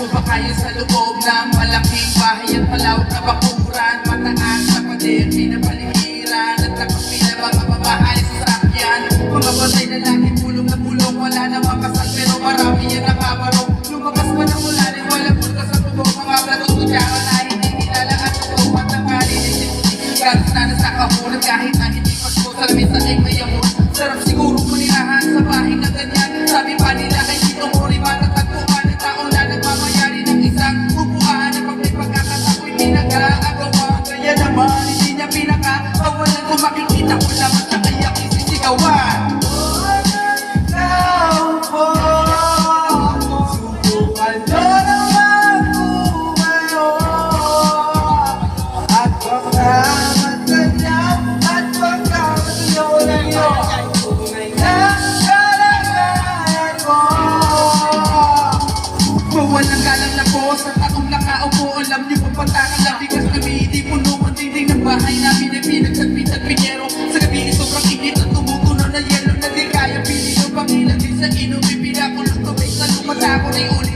po ba kayo sa loob ng malaking bahay at malawak na bakuran? Mataas na pader, pinapalihiran at nakapila mga babahay sa sakyan. Mga batay na lagi pulong na pulong, wala namang kasal pero marami yan nakabarong. Lumakas pa ng ulanin, walang punta sa tubo. Mga platong kutsara na hindi kilala at totoo at ang kalinig. Gatos na nasa kahunan kahit na hindi pasko sa minsan ay mayamon. Sarap siguro manirahan sa bahay na ganyan. Sabi pa nila ay dito mo rin matatagpuan ng tao na nagmamayari ng isang upuan. At pag may pagkakatako'y pinag-aagawa, kaya naman hindi niya pinaka-awalan. Kung makikita ko naman na kaya isisigawan. Walang galang na po sa taong nakaupo. Alam niyo pa patakan na bigas na hindi puno. Ang dinding ng bahay namin ay pinagsagpit at pinyero. Sa gabi sobrang init at tumutunaw na yelo. Na di kaya pili ng pangilan din sa inumin. Pinakulong tubig na lumatako na uli-uli.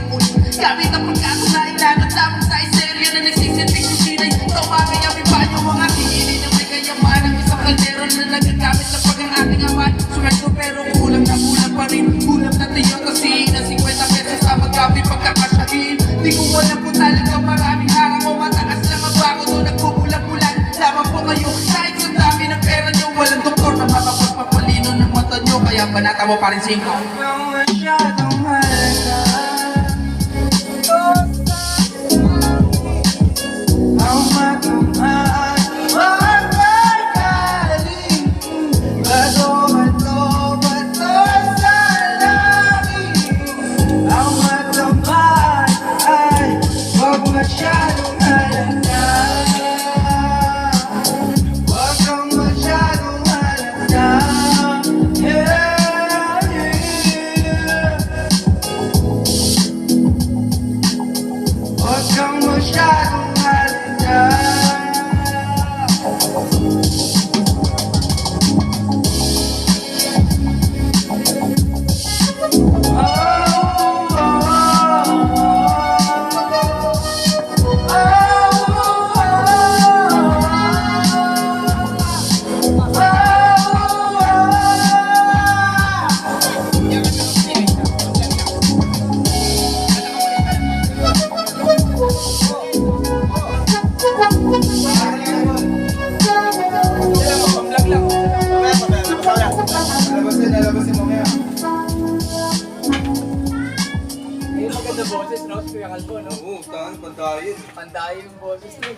Gamit ang pagkato na ilanot lamang sa iserya na nagsisinting kusinay. Tawagay ang ibanyo mga hihili na may kayaman. Ang isang kaldero na nagagamit na pag ang ating aman. Sweldo pero kulang na kulang pa rin. Kulang na tayo kasi na 50 pesos sa magkapi pagkakasyahin. Di ko alam kung talagang maraming harang o mataas lang ang bako doon nagbubulag-bulan. Lamang po kayo kahit sa dami ng pera nyo. Walang doktor na makapagpapalino ng mata nyo. Kaya banata mo pa rin 5. Huwag masyadong halaga. Ang matamaan, huwag magaling. Bato sa langit. Ang matamaan ay huwag masyadong halaga. Huwag kang masyadong halaga. Huwag kang masyadong halaga. Maganda boses, no? Si Kuya Kalbo, no? Oo, tangan, pantayin. Pandayo yung boses, no?